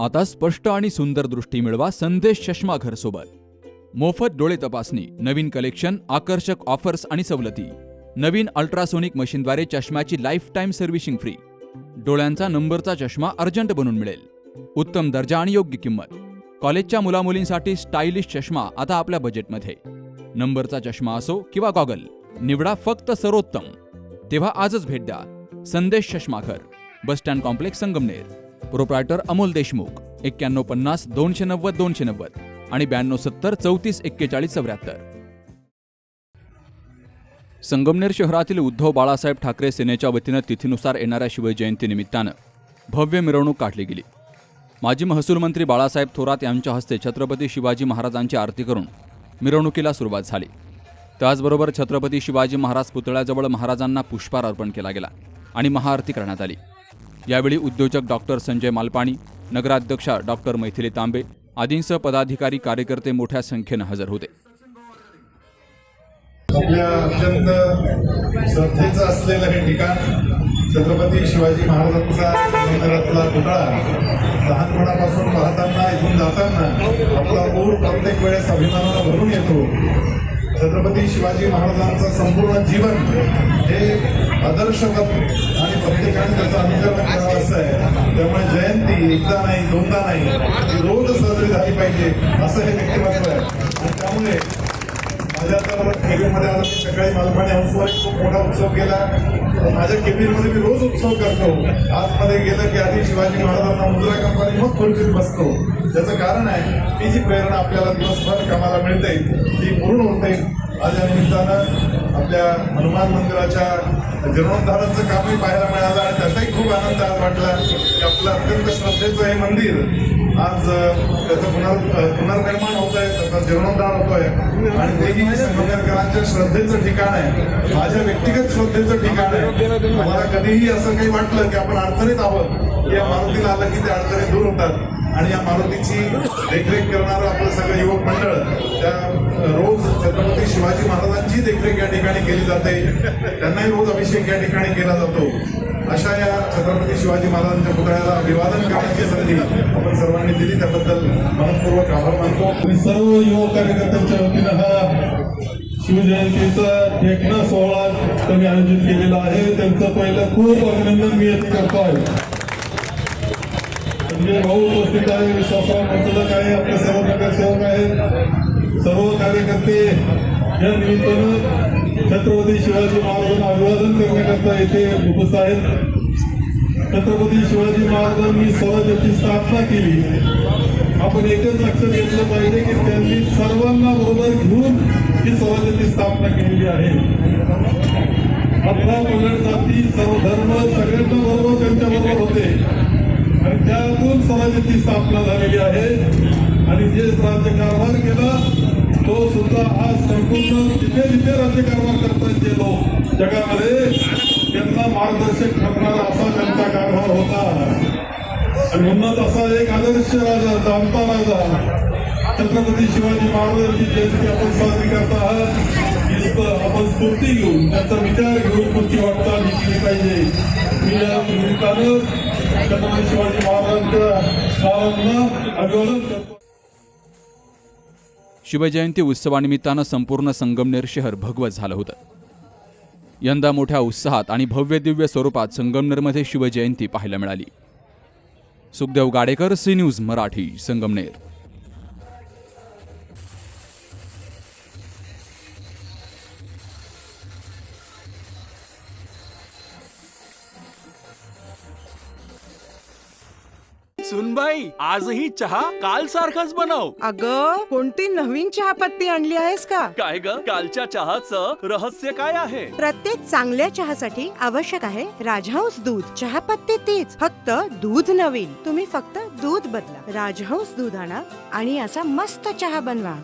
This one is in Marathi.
आता स्पष्ट आणि सुंदर दृष्टी मिळवा संदेश चष्मा घर सोबत. मोफत डोळे तपासणी, नवीन कलेक्शन, आकर्षक ऑफर्स आणि सवलती. नवीन अल्ट्रासोनिक मशीनद्वारे चष्म्याची लाईफ टाईम सर्व्हिसिंग फ्री. डोळ्यांचा नंबरचा चष्मा अर्जंट बनून मिळेल. उत्तम दर्जा आणि योग्य किंमत. कॉलेजच्या मुलामुलींसाठी स्टायलिश चष्मा आता आपल्या बजेटमध्ये. नंबरचा चष्मा असो किंवा गॉगल, निवडा फक्त सर्वोत्तम. तेव्हा आजच भेट द्या Sandesh Chashmaghar, bus stand complex, Sangamner. Proprietor Amol Deshmukh. 9150 290 290 आणि 9270 34 41 74. संगमनेर शहरातील उद्धव बाळासाहेब ठाकरे सेनेच्या वतीनं तिथीनुसार येणाऱ्या शिवजयंतीनिमित्तानं भव्य मिरवणूक काढली गेली. माजी महसूल मंत्री बाळासाहेब थोरात यांच्या हस्ते छत्रपती शिवाजी महाराजांची आरती करून मिरवणुकीला सुरुवात झाली. त्याचबरोबर छत्रपती शिवाजी महाराज पुतळ्याजवळ महाराजांना पुष्पहार अर्पण केला गेला आणि महाआरती करण्यात आली. यावेळी उद्योजक डॉक्टर संजय मालपाणी, नगराध्यक्षा डॉक्टर मैथिली तांबे आदींसह पदाधिकारी, कार्यकर्ते मोठ्या संख्येनं हजर होते. आपल्या अत्यंत श्रद्धेचं असलेलं हे ठिकाण छत्रपती शिवाजी महाराजांचा संगमनेरातला पुतळा लहानपणापासून पाहताना, इथून जाताना आपला ऊर प्रत्येक वेळेस अभिमानाला भरून येतो. छत्रपती शिवाजी महाराजांचं संपूर्ण जीवन हे आदर्शवत आणि प्रत्येकाने त्याचं अनुकरण करावं असं आहे. त्यामुळे जयंती एकदा नाही, दोनदा नाही, ती रोज साजरी झाली पाहिजे असं हे व्यक्तिमत्व आहे. आणि त्यामुळे माझ्या तर केबिनमध्ये आता मी सकाळी मालपाणी हाऊसवर खूप मोठा उत्सव केला. माझ्या केबिनमध्ये मी रोज उत्सव करतो. आतमध्ये गेलं की आधी शिवाजी महाराजांना मुजरा कंपनी मग खुर्चीत बसतो. त्याचं कारण आहे की जी प्रेरणा आपल्याला दिवसभर कामाला मिळते ती पूर्ण होते. आज या निमित्तानं आपल्या हनुमान मंदिराच्या जीर्णोद्धाराचं कामही पाहायला मिळालं आणि त्याचाही खूप आनंद आज वाटला की आपलं अत्यंत श्रद्धेचं हे मंदिर आज त्याचं पुनर्निर्माण होत आहे, त्याचा जीर्णोद्धार होतोय आणि तेही संगमनेरकरांच्या श्रद्धेचं ठिकाण आहे, माझ्या व्यक्तिगत श्रद्धेचं ठिकाण आहे. मला कधीही असं काही वाटलं की आपण अडचणीत आहोत, या मारुतीला आलं की त्या अडचणी दूर होतात. आणि या मारुतीची देखरेख करणारं आपलं सगळं युवक मंडळ, त्या रोज छत्रपती शिवाजी महाराजांची देखरेख या ठिकाणी केली जाते. त्यांनाही रोज अभिषेक या ठिकाणी केला जातो. अशा या छत्रपती शिवाजी महाराजांच्या पुतळ्याला अभिवादन करण्याची संधी आपण सर्वांनी दिली, त्याबद्दल मनपूर्वक आभार मानतो. मी सर्व युवक कार्यकर्त्यांच्या वतीनं हा शिवजयंतीचा देखणा सोहळा त्यांनी आयोजित केलेला आहे. त्यांचं पहिलं खूप अभिनंदन मी येथे करतो आहे. म्हणजे भाऊ उपस्थित आहे, विश्वासराव मतलक आहे, आपले सर्व नगरसेवक आहेत, सर्व कार्यकर्ते या निमित्तानं छत्रपती शिवाजी महाराजांना अभिवादन करण्याकरता येथे उपस्थित आहेत. छत्रपती शिवाजी महाराजांनी स्वराज्याची स्थापना केली. आपण एकच लक्षात घेतलं पाहिजे की त्यांनी सर्वांना बरोबर घेऊन ही स्वराज्याची स्थापना केलेली आहे. आपला पगड जाती, सर्व धर्म सगळ्यांना बरोबर त्यांच्या बरोबर होते आणि त्यातून स्वराज्याची स्थापना झालेली आहे. आणि जे राज्यकारभार केला तो सुद्धा आज संपूर्ण जिथे जिथे राज्यकारभार करतात जे लोक जगामध्ये, त्यांना मार्गदर्शक करणारा असा त्यांचा कारभार होता. आणि म्हणूनच असा एक आदर्श राजा, जाणता राजा छत्रपती शिवाजी महाराजांची जयंती आपण साजरी करत आहात. आपण स्फूर्ती घेऊन, त्यांचा विचार घेऊन पुढची वाटचाल ही केली पाहिजे. मी या निमित्तानं छत्रपती शिवाजी महाराजांच्या स्मारकाला अभिवादन करतो. शिवजयंती उत्सवानिमित्तानं संपूर्ण संगमनेर शहर भगवत झालं होतं. यंदा मोठ्या उत्साहात आणि भव्य दिव्य स्वरूपात संगमनेरमध्ये शिवजयंती पाहायला मिळाली. Sukhdev Gadekar, C news Marathi, Sangamner. सुनबाई, आजही चहा काल सारखाच बनव. अगं, कोणती नवीन चहापत्ती आणली आहेस का? काय ग, कालच्या चहाचं रहस्य काय आहे? प्रत्येक चांगल्या चहासाठी आवश्यक आहे राजहंस दूध. चहापत्ती तीच, फक्त दूध नवीन. तुम्ही फक्त दूध बदला. राजहंस दूध आणा आणि असा मस्त चहा बनवा.